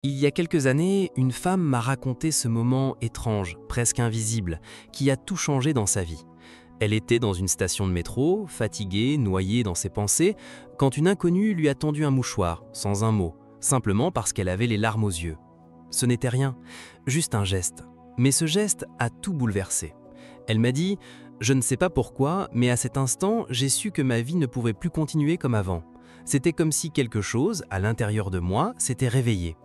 Il y a quelques années, une femme m'a raconté ce moment étrange, presque invisible, qui a tout changé dans sa vie. Elle était dans une station de métro, fatiguée, noyée dans ses pensées, quand une inconnue lui a tendu un mouchoir, sans un mot, simplement parce qu'elle avait les larmes aux yeux. Ce n'était rien, juste un geste. Mais ce geste a tout bouleversé. Elle m'a dit « Je ne sais pas pourquoi, mais à cet instant, j'ai su que ma vie ne pouvait plus continuer comme avant. C'était comme si quelque chose, à l'intérieur de moi, s'était réveillé. »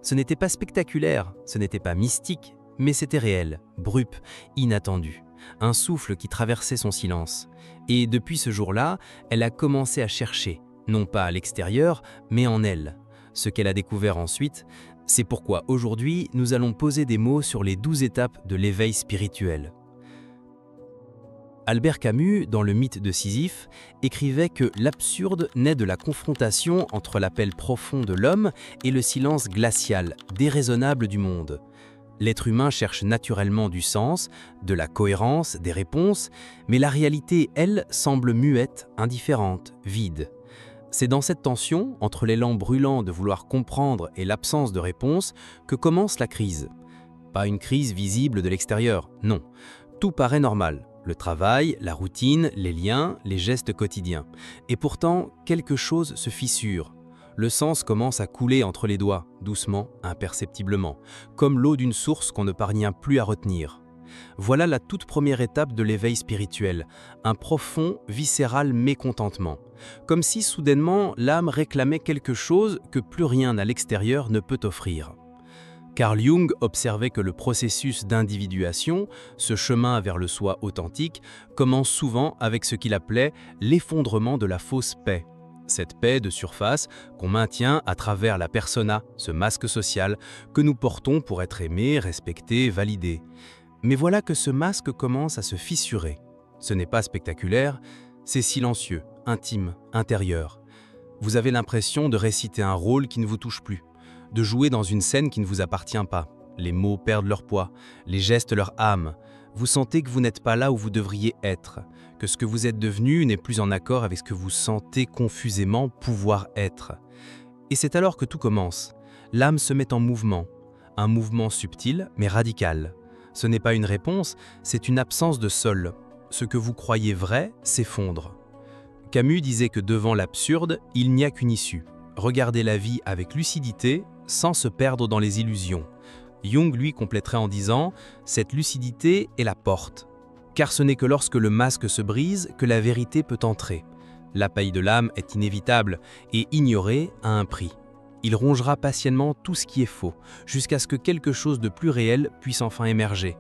Ce n'était pas spectaculaire, ce n'était pas mystique, mais c'était réel, brut, inattendu. Un souffle qui traversait son silence. Et depuis ce jour-là, elle a commencé à chercher, non pas à l'extérieur, mais en elle. Ce qu'elle a découvert ensuite, c'est pourquoi aujourd'hui, nous allons poser des mots sur les 12 étapes de l'éveil spirituel. Albert Camus, dans le mythe de Sisyphe, écrivait que l'absurde naît de la confrontation entre l'appel profond de l'homme et le silence glacial, déraisonnable du monde. L'être humain cherche naturellement du sens, de la cohérence, des réponses, mais la réalité, elle, semble muette, indifférente, vide. C'est dans cette tension, entre l'élan brûlant de vouloir comprendre et l'absence de réponse, que commence la crise. Pas une crise visible de l'extérieur, non. Tout paraît normal. Le travail, la routine, les liens, les gestes quotidiens. Et pourtant, quelque chose se fissure. Le sens commence à couler entre les doigts, doucement, imperceptiblement, comme l'eau d'une source qu'on ne parvient plus à retenir. Voilà la toute première étape de l'éveil spirituel, un profond, viscéral mécontentement. Comme si soudainement l'âme réclamait quelque chose que plus rien à l'extérieur ne peut offrir. Carl Jung observait que le processus d'individuation, ce chemin vers le soi authentique, commence souvent avec ce qu'il appelait l'effondrement de la fausse paix. Cette paix de surface qu'on maintient à travers la persona, ce masque social que nous portons pour être aimés, respectés, validés. Mais voilà que ce masque commence à se fissurer. Ce n'est pas spectaculaire, c'est silencieux, intime, intérieur. Vous avez l'impression de réciter un rôle qui ne vous touche plus, de jouer dans une scène qui ne vous appartient pas. Les mots perdent leur poids, les gestes leur âme. Vous sentez que vous n'êtes pas là où vous devriez être, que ce que vous êtes devenu n'est plus en accord avec ce que vous sentez confusément pouvoir être. Et c'est alors que tout commence. L'âme se met en mouvement, un mouvement subtil mais radical. Ce n'est pas une réponse, c'est une absence de sol. Ce que vous croyez vrai s'effondre. Camus disait que devant l'absurde, il n'y a qu'une issue. Regarder la vie avec lucidité, sans se perdre dans les illusions. Jung, lui, compléterait en disant « Cette lucidité est la porte. Car ce n'est que lorsque le masque se brise que la vérité peut entrer. L'appel de l'âme est inévitable et ignoré a un prix. Il rongera patiemment tout ce qui est faux, jusqu'à ce que quelque chose de plus réel puisse enfin émerger.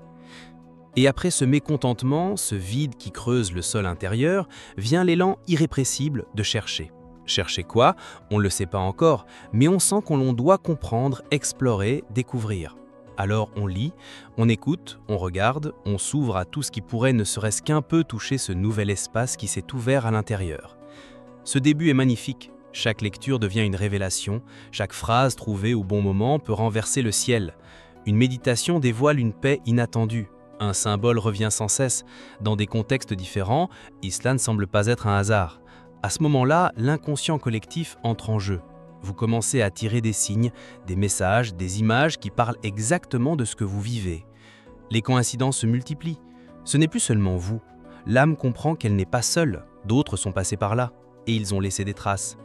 Et après ce mécontentement, ce vide qui creuse le sol intérieur, vient l'élan irrépressible de chercher. Chercher quoi? On ne le sait pas encore, mais on sent qu'on doit comprendre, explorer, découvrir. Alors on lit, on écoute, on regarde, on s'ouvre à tout ce qui pourrait ne serait-ce qu'un peu toucher ce nouvel espace qui s'est ouvert à l'intérieur. Ce début est magnifique. Chaque lecture devient une révélation, chaque phrase trouvée au bon moment peut renverser le ciel. Une méditation dévoile une paix inattendue. Un symbole revient sans cesse. Dans des contextes différents, et cela ne semble pas être un hasard. À ce moment-là, l'inconscient collectif entre en jeu. Vous commencez à tirer des signes, des messages, des images qui parlent exactement de ce que vous vivez. Les coïncidences se multiplient. Ce n'est plus seulement vous. L'âme comprend qu'elle n'est pas seule. D'autres sont passés par là, et ils ont laissé des traces.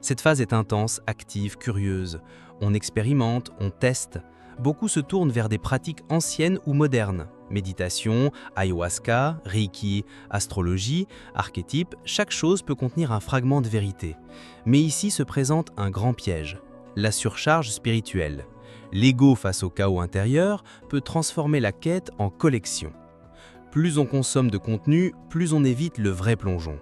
Cette phase est intense, active, curieuse. On expérimente, on teste. Beaucoup se tournent vers des pratiques anciennes ou modernes. Méditation, ayahuasca, reiki, astrologie, archétype, chaque chose peut contenir un fragment de vérité. Mais ici se présente un grand piège, la surcharge spirituelle. L'ego face au chaos intérieur peut transformer la quête en collection. Plus on consomme de contenu, plus on évite le vrai plongeon.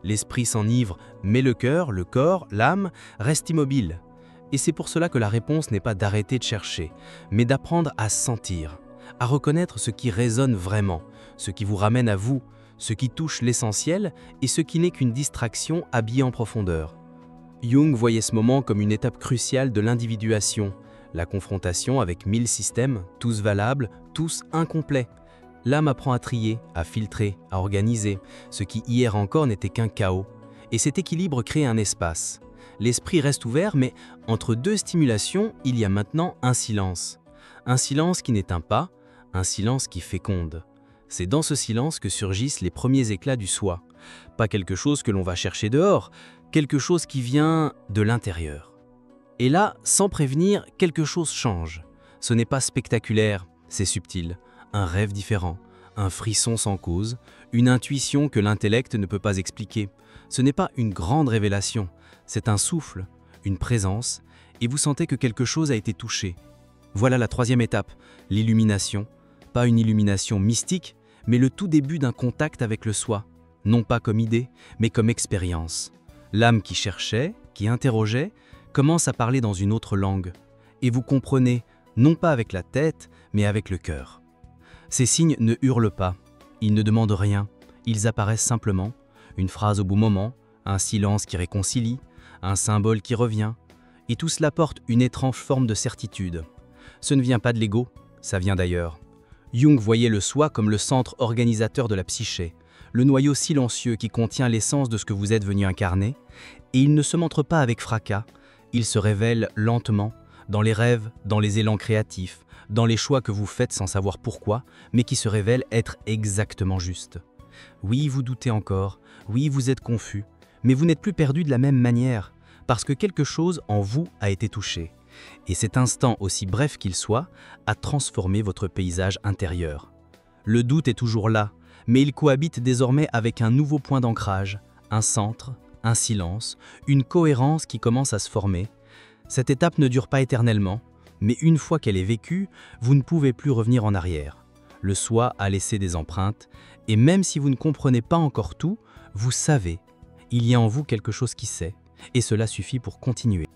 L'esprit s'enivre, mais le cœur, le corps, l'âme restent immobiles. Et c'est pour cela que la réponse n'est pas d'arrêter de chercher, mais d'apprendre à sentir, à reconnaître ce qui résonne vraiment, ce qui vous ramène à vous, ce qui touche l'essentiel et ce qui n'est qu'une distraction habillée en profondeur. Jung voyait ce moment comme une étape cruciale de l'individuation, la confrontation avec 1000 systèmes, tous valables, tous incomplets. L'âme apprend à trier, à filtrer, à organiser, ce qui hier encore n'était qu'un chaos. Et cet équilibre crée un espace. L'esprit reste ouvert, mais entre deux stimulations, il y a maintenant un silence. Un silence qui n'éteint pas, un silence qui féconde. C'est dans ce silence que surgissent les premiers éclats du soi. Pas quelque chose que l'on va chercher dehors, quelque chose qui vient de l'intérieur. Et là, sans prévenir, quelque chose change. Ce n'est pas spectaculaire, c'est subtil, un rêve différent, un frisson sans cause, une intuition que l'intellect ne peut pas expliquer. Ce n'est pas une grande révélation, c'est un souffle, une présence, et vous sentez que quelque chose a été touché. Voilà la troisième étape, l'illumination. Pas une illumination mystique, mais le tout début d'un contact avec le soi, non pas comme idée, mais comme expérience. L'âme qui cherchait, qui interrogeait, commence à parler dans une autre langue. Et vous comprenez, non pas avec la tête, mais avec le cœur. Ces signes ne hurlent pas, ils ne demandent rien, ils apparaissent simplement, une phrase au bon moment, un silence qui réconcilie, un symbole qui revient, et tout cela porte une étrange forme de certitude. Ce ne vient pas de l'ego, ça vient d'ailleurs. Jung voyait le soi comme le centre organisateur de la psyché, le noyau silencieux qui contient l'essence de ce que vous êtes venu incarner, et il ne se montre pas avec fracas, il se révèle lentement, dans les rêves, dans les élans créatifs, dans les choix que vous faites sans savoir pourquoi, mais qui se révèlent être exactement justes. Oui, vous doutez encore, oui, vous êtes confus, mais vous n'êtes plus perdu de la même manière, parce que quelque chose en vous a été touché. Et cet instant, aussi bref qu'il soit, a transformé votre paysage intérieur. Le doute est toujours là, mais il cohabite désormais avec un nouveau point d'ancrage, un centre, un silence, une cohérence qui commence à se former. Cette étape ne dure pas éternellement, mais une fois qu'elle est vécue, vous ne pouvez plus revenir en arrière. Le soi a laissé des empreintes, et même si vous ne comprenez pas encore tout, vous savez, il y a en vous quelque chose qui sait, et cela suffit pour continuer.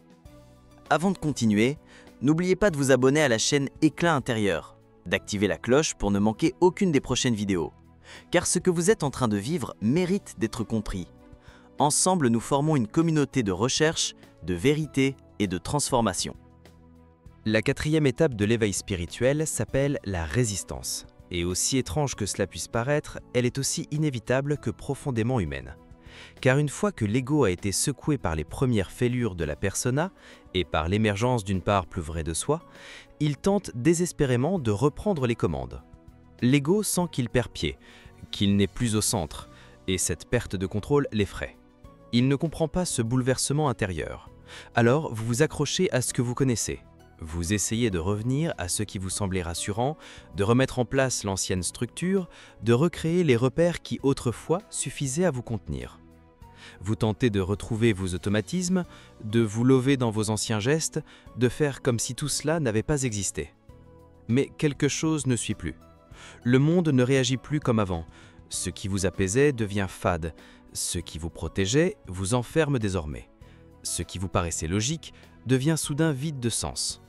Avant de continuer, n'oubliez pas de vous abonner à la chaîne Éclat intérieur, d'activer la cloche pour ne manquer aucune des prochaines vidéos. Car ce que vous êtes en train de vivre mérite d'être compris. Ensemble, nous formons une communauté de recherche, de vérité et de transformation. La quatrième étape de l'éveil spirituel s'appelle la résistance. Et aussi étrange que cela puisse paraître, elle est aussi inévitable que profondément humaine. Car une fois que l'ego a été secoué par les premières fêlures de la persona et par l'émergence d'une part plus vraie de soi, il tente désespérément de reprendre les commandes. L'ego sent qu'il perd pied, qu'il n'est plus au centre, et cette perte de contrôle l'effraie. Il ne comprend pas ce bouleversement intérieur. Alors vous vous accrochez à ce que vous connaissez. Vous essayez de revenir à ce qui vous semblait rassurant, de remettre en place l'ancienne structure, de recréer les repères qui autrefois suffisaient à vous contenir. Vous tentez de retrouver vos automatismes, de vous lever dans vos anciens gestes, de faire comme si tout cela n'avait pas existé. Mais quelque chose ne suit plus. Le monde ne réagit plus comme avant. Ce qui vous apaisait devient fade. Ce qui vous protégeait vous enferme désormais. Ce qui vous paraissait logique devient soudain vide de sens.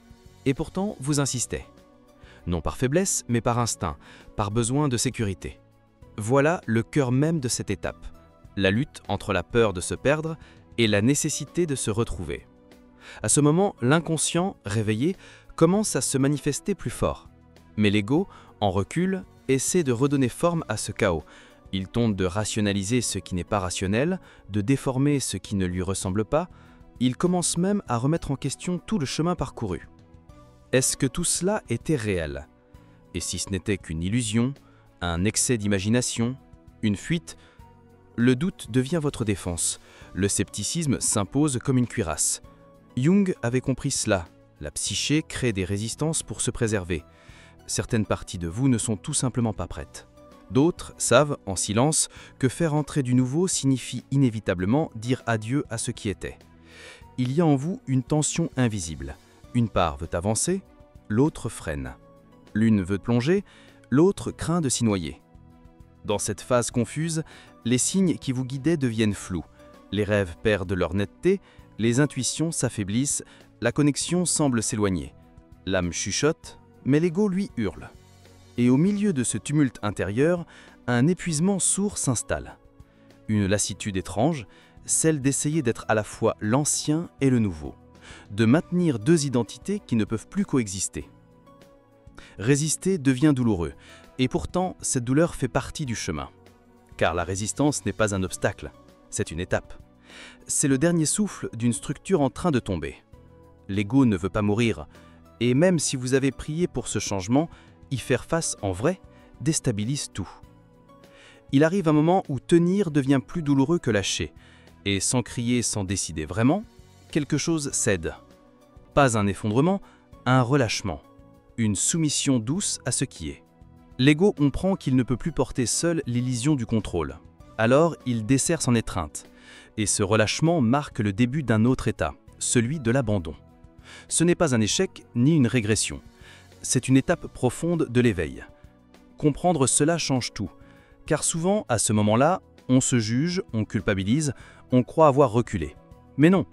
Et pourtant, vous insistez. Non par faiblesse, mais par instinct, par besoin de sécurité. Voilà le cœur même de cette étape. La lutte entre la peur de se perdre et la nécessité de se retrouver. À ce moment, l'inconscient, réveillé, commence à se manifester plus fort. Mais l'ego, en recul, essaie de redonner forme à ce chaos. Il tente de rationaliser ce qui n'est pas rationnel, de déformer ce qui ne lui ressemble pas. Il commence même à remettre en question tout le chemin parcouru. Est-ce que tout cela était réel? Et si ce n'était qu'une illusion, un excès d'imagination, une fuite? Le doute devient votre défense. Le scepticisme s'impose comme une cuirasse. Jung avait compris cela. La psyché crée des résistances pour se préserver. Certaines parties de vous ne sont tout simplement pas prêtes. D'autres savent, en silence, que faire entrer du nouveau signifie inévitablement dire adieu à ce qui était. Il y a en vous une tension invisible. Une part veut avancer, l'autre freine. L'une veut plonger, l'autre craint de s'y noyer. Dans cette phase confuse, les signes qui vous guidaient deviennent flous. Les rêves perdent leur netteté, les intuitions s'affaiblissent, la connexion semble s'éloigner. L'âme chuchote, mais l'ego lui hurle. Et au milieu de ce tumulte intérieur, un épuisement sourd s'installe. Une lassitude étrange, celle d'essayer d'être à la fois l'ancien et le nouveau, de maintenir deux identités qui ne peuvent plus coexister. Résister devient douloureux, et pourtant cette douleur fait partie du chemin. Car la résistance n'est pas un obstacle, c'est une étape. C'est le dernier souffle d'une structure en train de tomber. L'ego ne veut pas mourir, et même si vous avez prié pour ce changement, y faire face en vrai déstabilise tout. Il arrive un moment où tenir devient plus douloureux que lâcher, et sans crier, sans décider vraiment, quelque chose cède. Pas un effondrement, un relâchement, une soumission douce à ce qui est. L'ego comprend qu'il ne peut plus porter seul l'illusion du contrôle. Alors, il desserre son étreinte. Et ce relâchement marque le début d'un autre état, celui de l'abandon. Ce n'est pas un échec ni une régression. C'est une étape profonde de l'éveil. Comprendre cela change tout, car souvent, à ce moment-là, on se juge, on culpabilise, on croit avoir reculé. Mais non,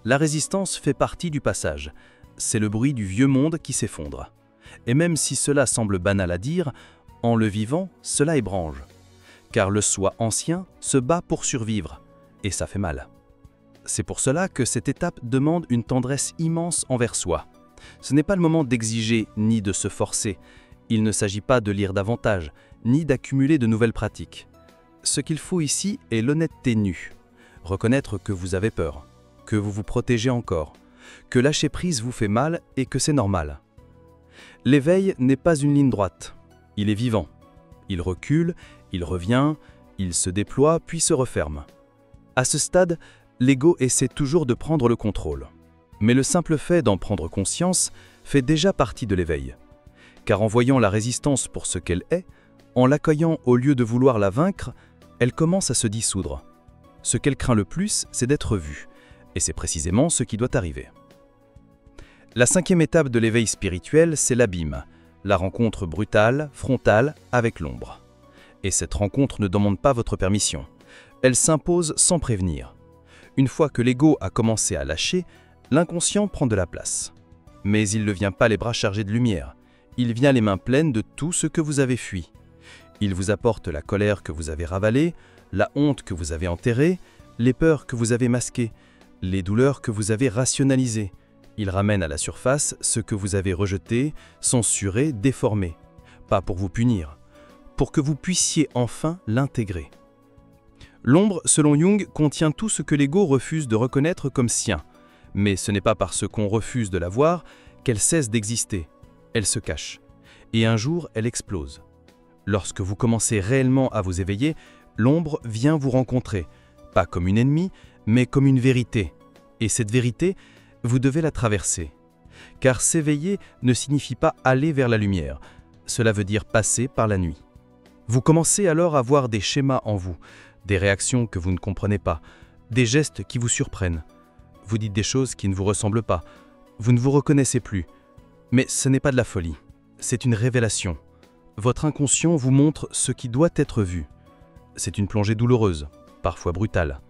la résistance fait partie du passage. C'est le bruit du vieux monde qui s'effondre. Et même si cela semble banal à dire, en le vivant, cela ébranche. Car le soi ancien se bat pour survivre, et ça fait mal. C'est pour cela que cette étape demande une tendresse immense envers soi. Ce n'est pas le moment d'exiger ni de se forcer. Il ne s'agit pas de lire davantage, ni d'accumuler de nouvelles pratiques. Ce qu'il faut ici est l'honnêteté nue. Reconnaître que vous avez peur, que vous vous protégez encore, que lâcher prise vous fait mal et que c'est normal. L'éveil n'est pas une ligne droite. Il est vivant. Il recule, il revient, il se déploie puis se referme. À ce stade, l'ego essaie toujours de prendre le contrôle. Mais le simple fait d'en prendre conscience fait déjà partie de l'éveil. Car en voyant la résistance pour ce qu'elle est, en l'accueillant au lieu de vouloir la vaincre, elle commence à se dissoudre. Ce qu'elle craint le plus, c'est d'être vue. Et c'est précisément ce qui doit arriver. La 5e étape de l'éveil spirituel, c'est l'abîme, la rencontre brutale, frontale, avec l'ombre. Et cette rencontre ne demande pas votre permission. Elle s'impose sans prévenir. Une fois que l'ego a commencé à lâcher, l'inconscient prend de la place. Mais il ne vient pas les bras chargés de lumière. Il vient les mains pleines de tout ce que vous avez fui. Il vous apporte la colère que vous avez ravalée, la honte que vous avez enterrée, les peurs que vous avez masquées, les douleurs que vous avez rationalisées. Il ramène à la surface ce que vous avez rejeté, censuré, déformé. Pas pour vous punir, pour que vous puissiez enfin l'intégrer. L'ombre, selon Jung, contient tout ce que l'ego refuse de reconnaître comme sien. Mais ce n'est pas parce qu'on refuse de la voir qu'elle cesse d'exister. Elle se cache. Et un jour, elle explose. Lorsque vous commencez réellement à vous éveiller, l'ombre vient vous rencontrer, pas comme une ennemie, mais comme une vérité. Et cette vérité, vous devez la traverser. Car s'éveiller ne signifie pas aller vers la lumière. Cela veut dire passer par la nuit. Vous commencez alors à voir des schémas en vous, des réactions que vous ne comprenez pas, des gestes qui vous surprennent. Vous dites des choses qui ne vous ressemblent pas. Vous ne vous reconnaissez plus. Mais ce n'est pas de la folie. C'est une révélation. Votre inconscient vous montre ce qui doit être vu. C'est une plongée douloureuse, parfois brutale.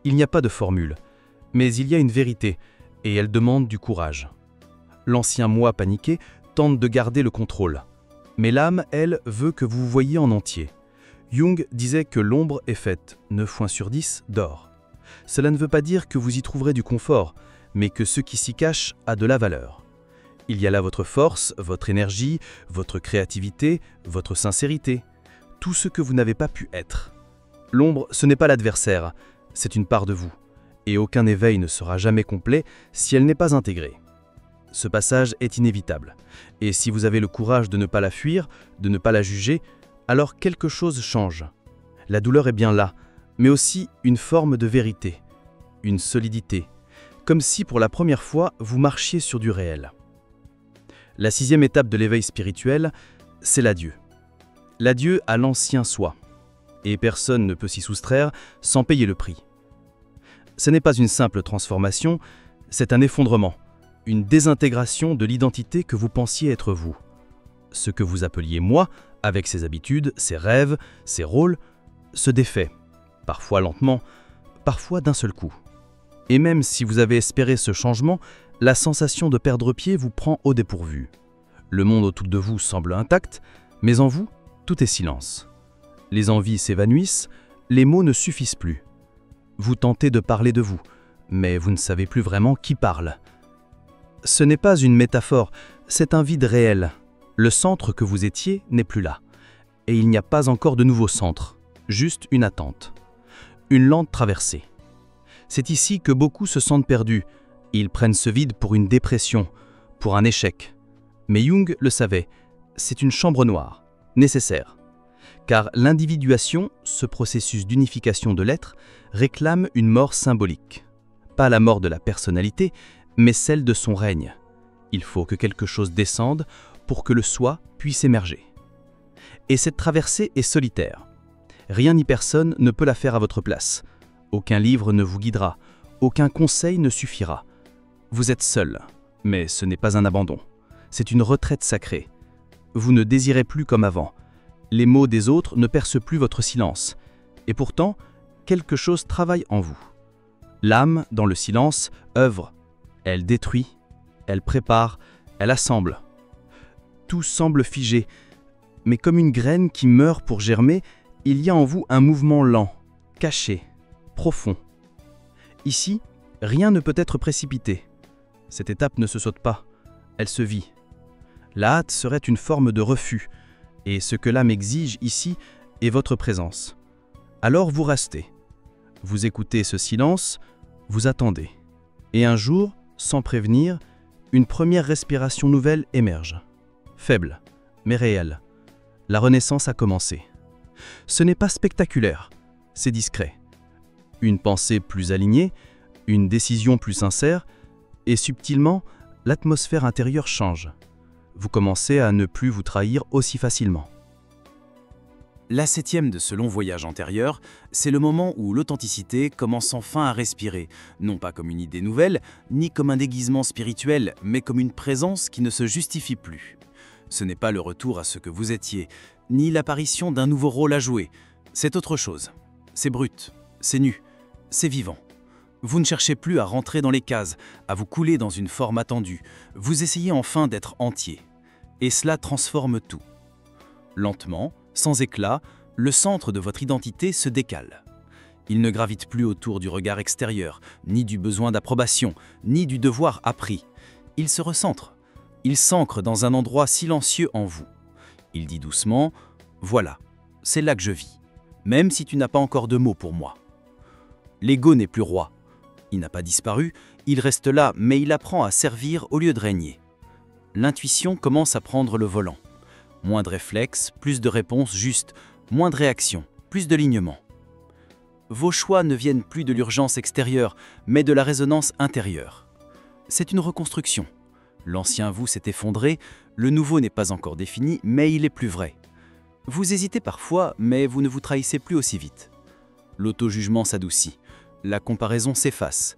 Il n'y a pas de formule, mais il y a une vérité, et elle demande du courage. L'ancien moi paniqué tente de garder le contrôle. Mais l'âme, elle, veut que vous vous voyiez en entier. Jung disait que l'ombre est faite, 9 fois sur 10, d'or. Cela ne veut pas dire que vous y trouverez du confort, mais que ce qui s'y cache a de la valeur. Il y a là votre force, votre énergie, votre créativité, votre sincérité, tout ce que vous n'avez pas pu être. L'ombre, ce n'est pas l'adversaire, c'est une part de vous. Et aucun éveil ne sera jamais complet si elle n'est pas intégrée. Ce passage est inévitable. Et si vous avez le courage de ne pas la fuir, de ne pas la juger, alors quelque chose change. La douleur est bien là, mais aussi une forme de vérité, une solidité, comme si pour la première fois vous marchiez sur du réel. La 6e étape de l'éveil spirituel, c'est l'adieu. L'adieu à l'ancien soi. Et personne ne peut s'y soustraire sans payer le prix. Ce n'est pas une simple transformation, c'est un effondrement, une désintégration de l'identité que vous pensiez être vous. Ce que vous appeliez moi, avec ses habitudes, ses rêves, ses rôles, se défait, parfois lentement, parfois d'un seul coup. Et même si vous avez espéré ce changement, la sensation de perdre pied vous prend au dépourvu. Le monde autour de vous semble intact, mais en vous, tout est silence. Les envies s'évanouissent, les mots ne suffisent plus. Vous tentez de parler de vous, mais vous ne savez plus vraiment qui parle. Ce n'est pas une métaphore, c'est un vide réel. Le centre que vous étiez n'est plus là. Et il n'y a pas encore de nouveau centre, juste une attente. Une lente traversée. C'est ici que beaucoup se sentent perdus. Ils prennent ce vide pour une dépression, pour un échec. Mais Jung le savait, c'est une chambre noire, nécessaire. Car l'individuation, ce processus d'unification de l'être, réclame une mort symbolique. Pas la mort de la personnalité, mais celle de son règne. Il faut que quelque chose descende pour que le soi puisse émerger. Et cette traversée est solitaire. Rien ni personne ne peut la faire à votre place. Aucun livre ne vous guidera, aucun conseil ne suffira. Vous êtes seul, mais ce n'est pas un abandon. C'est une retraite sacrée. Vous ne désirez plus comme avant. Les mots des autres ne percent plus votre silence. Et pourtant, quelque chose travaille en vous. L'âme, dans le silence, œuvre. Elle détruit, elle prépare, elle assemble. Tout semble figé, mais comme une graine qui meurt pour germer, il y a en vous un mouvement lent, caché, profond. Ici, rien ne peut être précipité. Cette étape ne se saute pas, elle se vit. La hâte serait une forme de refus, et ce que l'âme exige ici est votre présence. Alors vous restez. Vous écoutez ce silence, vous attendez. Et un jour, sans prévenir, une première respiration nouvelle émerge. Faible, mais réelle. La renaissance a commencé. Ce n'est pas spectaculaire, c'est discret. Une pensée plus alignée, une décision plus sincère, et subtilement, l'atmosphère intérieure change. Vous commencez à ne plus vous trahir aussi facilement. La 7e de ce long voyage antérieur, c'est le moment où l'authenticité commence enfin à respirer, non pas comme une idée nouvelle, ni comme un déguisement spirituel, mais comme une présence qui ne se justifie plus. Ce n'est pas le retour à ce que vous étiez, ni l'apparition d'un nouveau rôle à jouer. C'est autre chose. C'est brut, c'est nu, c'est vivant. Vous ne cherchez plus à rentrer dans les cases, à vous couler dans une forme attendue. Vous essayez enfin d'être entier. Et cela transforme tout. Lentement, sans éclat, le centre de votre identité se décale. Il ne gravite plus autour du regard extérieur, ni du besoin d'approbation, ni du devoir appris. Il se recentre. Il s'ancre dans un endroit silencieux en vous. Il dit doucement « Voilà, c'est là que je vis, même si tu n'as pas encore de mots pour moi. » L'ego n'est plus roi. Il n'a pas disparu, il reste là, mais il apprend à servir au lieu de régner. L'intuition commence à prendre le volant. Moins de réflexes, plus de réponses justes, moins de réactions, plus de lignement. Vos choix ne viennent plus de l'urgence extérieure, mais de la résonance intérieure. C'est une reconstruction. L'ancien vous s'est effondré, le nouveau n'est pas encore défini, mais il est plus vrai. Vous hésitez parfois, mais vous ne vous trahissez plus aussi vite. L'auto-jugement s'adoucit, la comparaison s'efface.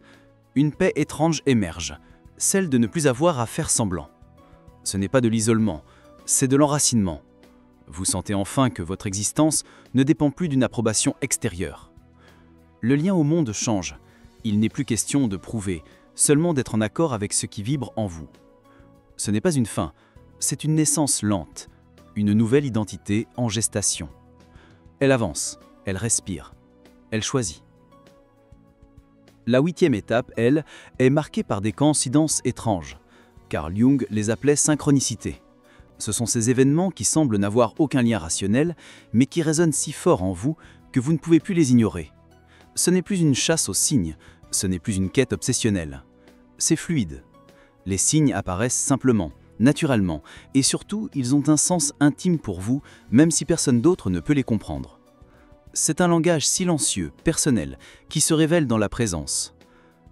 Une paix étrange émerge, celle de ne plus avoir à faire semblant. Ce n'est pas de l'isolement, c'est de l'enracinement. Vous sentez enfin que votre existence ne dépend plus d'une approbation extérieure. Le lien au monde change. Il n'est plus question de prouver, seulement d'être en accord avec ce qui vibre en vous. Ce n'est pas une fin, c'est une naissance lente, une nouvelle identité en gestation. Elle avance, elle respire, elle choisit. La 8e étape, elle, est marquée par des coïncidences étranges. Carl Jung les appelait synchronicités. Ce sont ces événements qui semblent n'avoir aucun lien rationnel, mais qui résonnent si fort en vous que vous ne pouvez plus les ignorer. Ce n'est plus une chasse aux signes, ce n'est plus une quête obsessionnelle. C'est fluide. Les signes apparaissent simplement, naturellement, et surtout, ils ont un sens intime pour vous, même si personne d'autre ne peut les comprendre. C'est un langage silencieux, personnel, qui se révèle dans la présence.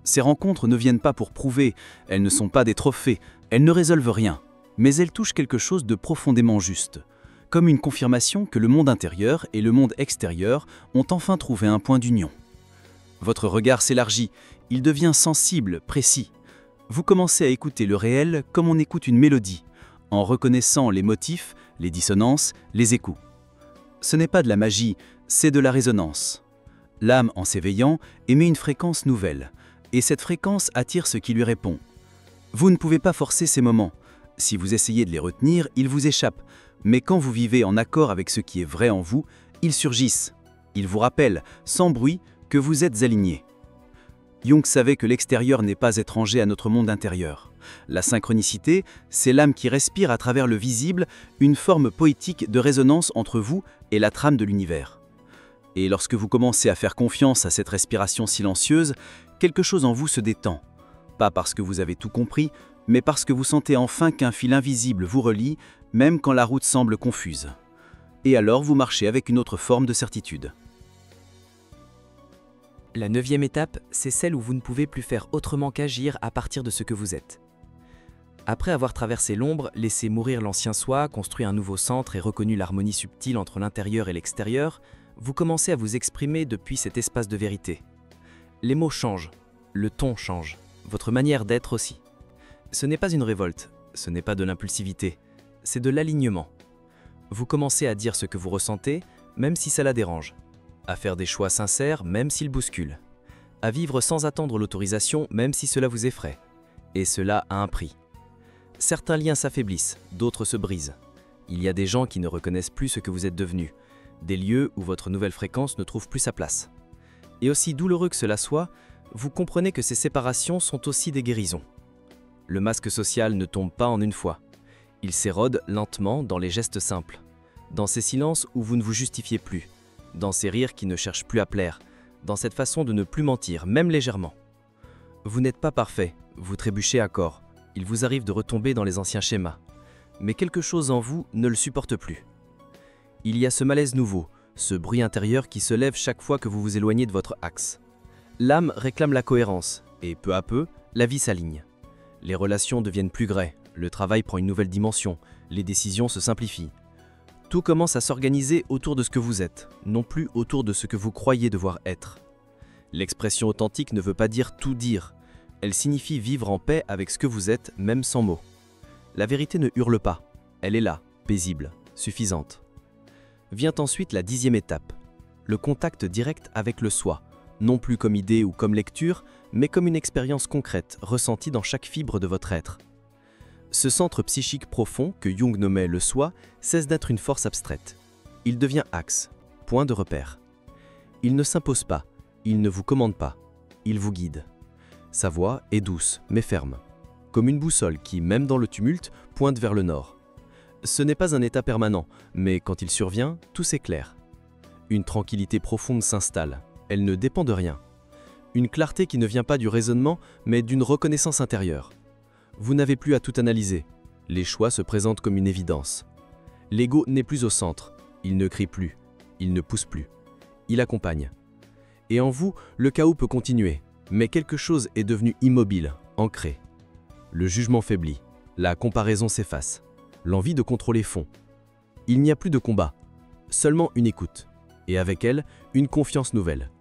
Ces rencontres ne viennent pas pour prouver, elles ne sont pas des trophées, elles ne résolvent rien, mais elles touchent quelque chose de profondément juste, comme une confirmation que le monde intérieur et le monde extérieur ont enfin trouvé un point d'union. Votre regard s'élargit, il devient sensible, précis. Vous commencez à écouter le réel comme on écoute une mélodie, en reconnaissant les motifs, les dissonances, les échos. Ce n'est pas de la magie, c'est de la résonance. L'âme, en s'éveillant, émet une fréquence nouvelle, et cette fréquence attire ce qui lui répond. Vous ne pouvez pas forcer ces moments. Si vous essayez de les retenir, ils vous échappent, mais quand vous vivez en accord avec ce qui est vrai en vous, ils surgissent. Ils vous rappellent, sans bruit, que vous êtes aligné. Jung savait que l'extérieur n'est pas étranger à notre monde intérieur. La synchronicité, c'est l'âme qui respire à travers le visible, une forme poétique de résonance entre vous et la trame de l'univers. Et lorsque vous commencez à faire confiance à cette respiration silencieuse, quelque chose en vous se détend. Pas parce que vous avez tout compris, mais parce que vous sentez enfin qu'un fil invisible vous relie, même quand la route semble confuse. Et alors vous marchez avec une autre forme de certitude. La 9e étape, c'est celle où vous ne pouvez plus faire autrement qu'agir à partir de ce que vous êtes. Après avoir traversé l'ombre, laissé mourir l'ancien soi, construit un nouveau centre et reconnu l'harmonie subtile entre l'intérieur et l'extérieur, vous commencez à vous exprimer depuis cet espace de vérité. Les mots changent, le ton change, votre manière d'être aussi. Ce n'est pas une révolte, ce n'est pas de l'impulsivité, c'est de l'alignement. Vous commencez à dire ce que vous ressentez, même si ça la dérange, à faire des choix sincères, même s'ils bousculent, à vivre sans attendre l'autorisation, même si cela vous effraie. Et cela a un prix. Certains liens s'affaiblissent, d'autres se brisent. Il y a des gens qui ne reconnaissent plus ce que vous êtes devenu, des lieux où votre nouvelle fréquence ne trouve plus sa place. Et aussi douloureux que cela soit, vous comprenez que ces séparations sont aussi des guérisons. Le masque social ne tombe pas en une fois. Il s'érode lentement dans les gestes simples, dans ces silences où vous ne vous justifiez plus, dans ces rires qui ne cherchent plus à plaire, dans cette façon de ne plus mentir, même légèrement. Vous n'êtes pas parfait, vous trébuchez à corps, il vous arrive de retomber dans les anciens schémas. Mais quelque chose en vous ne le supporte plus. Il y a ce malaise nouveau, ce bruit intérieur qui se lève chaque fois que vous vous éloignez de votre axe. L'âme réclame la cohérence, et peu à peu, la vie s'aligne. Les relations deviennent plus grées, le travail prend une nouvelle dimension, les décisions se simplifient. Tout commence à s'organiser autour de ce que vous êtes, non plus autour de ce que vous croyez devoir être. L'expression authentique ne veut pas dire tout dire, elle signifie vivre en paix avec ce que vous êtes, même sans mots. La vérité ne hurle pas, elle est là, paisible, suffisante. Vient ensuite la 10e étape, le contact direct avec le soi, non plus comme idée ou comme lecture, mais comme une expérience concrète, ressentie dans chaque fibre de votre être. Ce centre psychique profond, que Jung nommait le soi, cesse d'être une force abstraite. Il devient axe, point de repère. Il ne s'impose pas, il ne vous commande pas, il vous guide. Sa voix est douce, mais ferme, comme une boussole qui, même dans le tumulte, pointe vers le nord. Ce n'est pas un état permanent, mais quand il survient, tout s'éclaire. Une tranquillité profonde s'installe, elle ne dépend de rien. Une clarté qui ne vient pas du raisonnement, mais d'une reconnaissance intérieure. Vous n'avez plus à tout analyser, les choix se présentent comme une évidence. L'ego n'est plus au centre, il ne crie plus, il ne pousse plus, il accompagne. Et en vous, le chaos peut continuer, mais quelque chose est devenu immobile, ancré. Le jugement faiblit, la comparaison s'efface, l'envie de contrôler fond. Il n'y a plus de combat, seulement une écoute, et avec elle, une confiance nouvelle.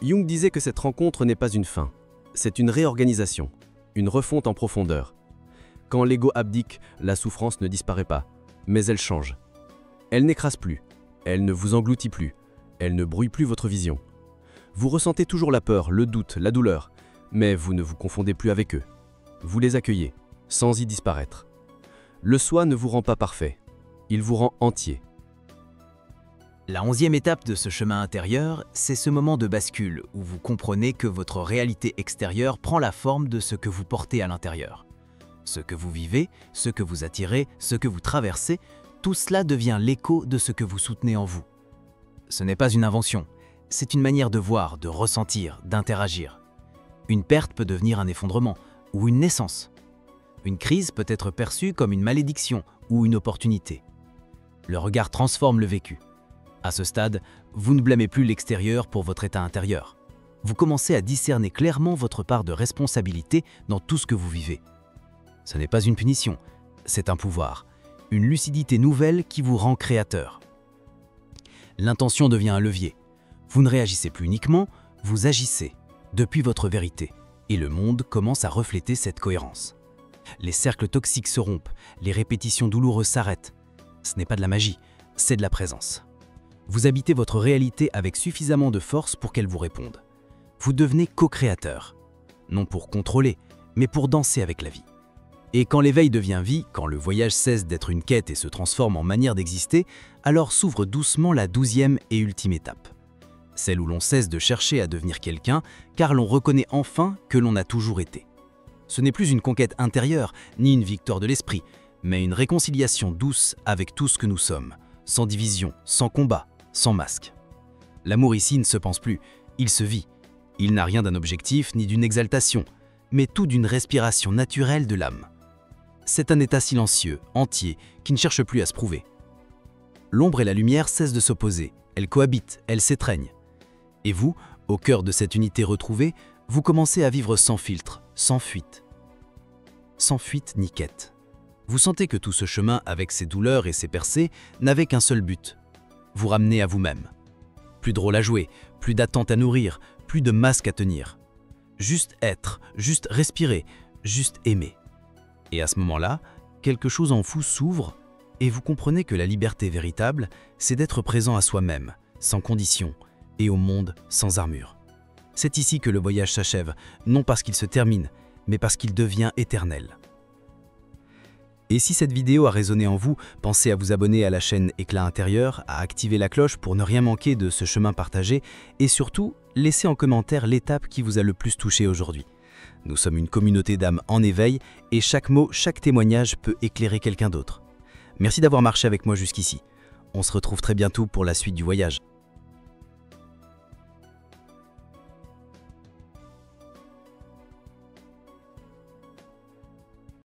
Jung disait que cette rencontre n'est pas une fin, c'est une réorganisation, une refonte en profondeur. Quand l'ego abdique, la souffrance ne disparaît pas, mais elle change. Elle n'écrase plus, elle ne vous engloutit plus, elle ne brouille plus votre vision. Vous ressentez toujours la peur, le doute, la douleur, mais vous ne vous confondez plus avec eux. Vous les accueillez, sans y disparaître. Le soi ne vous rend pas parfait, il vous rend entier. La 11e étape de ce chemin intérieur, c'est ce moment de bascule où vous comprenez que votre réalité extérieure prend la forme de ce que vous portez à l'intérieur. Ce que vous vivez, ce que vous attirez, ce que vous traversez, tout cela devient l'écho de ce que vous soutenez en vous. Ce n'est pas une invention, c'est une manière de voir, de ressentir, d'interagir. Une perte peut devenir un effondrement ou une naissance. Une crise peut être perçue comme une malédiction ou une opportunité. Le regard transforme le vécu. À ce stade, vous ne blâmez plus l'extérieur pour votre état intérieur. Vous commencez à discerner clairement votre part de responsabilité dans tout ce que vous vivez. Ce n'est pas une punition, c'est un pouvoir, une lucidité nouvelle qui vous rend créateur. L'intention devient un levier. Vous ne réagissez plus uniquement, vous agissez depuis votre vérité, et le monde commence à refléter cette cohérence. Les cercles toxiques se rompent, les répétitions douloureuses s'arrêtent. Ce n'est pas de la magie, c'est de la présence. Vous habitez votre réalité avec suffisamment de force pour qu'elle vous réponde. Vous devenez co-créateur, non pour contrôler, mais pour danser avec la vie. Et quand l'éveil devient vie, quand le voyage cesse d'être une quête et se transforme en manière d'exister, alors s'ouvre doucement la 12e et ultime étape. Celle où l'on cesse de chercher à devenir quelqu'un, car l'on reconnaît enfin que l'on a toujours été. Ce n'est plus une conquête intérieure, ni une victoire de l'esprit, mais une réconciliation douce avec tout ce que nous sommes, sans division, sans combat, sans masque. L'amour ici ne se pense plus, il se vit. Il n'a rien d'un objectif ni d'une exaltation, mais tout d'une respiration naturelle de l'âme. C'est un état silencieux, entier, qui ne cherche plus à se prouver. L'ombre et la lumière cessent de s'opposer, elles cohabitent, elles s'étreignent. Et vous, au cœur de cette unité retrouvée, vous commencez à vivre sans filtre, sans fuite. Sans fuite ni quête. Vous sentez que tout ce chemin, avec ses douleurs et ses percées, n'avait qu'un seul but, vous ramener à vous-même. Plus de rôle à jouer, plus d'attente à nourrir, plus de masque à tenir. Juste être, juste respirer, juste aimer. Et à ce moment-là, quelque chose en vous s'ouvre et vous comprenez que la liberté véritable, c'est d'être présent à soi-même, sans condition, et au monde sans armure. C'est ici que le voyage s'achève, non parce qu'il se termine, mais parce qu'il devient éternel. Et si cette vidéo a résonné en vous, pensez à vous abonner à la chaîne Éclat Intérieur, à activer la cloche pour ne rien manquer de ce chemin partagé et surtout, laissez en commentaire l'étape qui vous a le plus touché aujourd'hui. Nous sommes une communauté d'âmes en éveil et chaque mot, chaque témoignage peut éclairer quelqu'un d'autre. Merci d'avoir marché avec moi jusqu'ici. On se retrouve très bientôt pour la suite du voyage.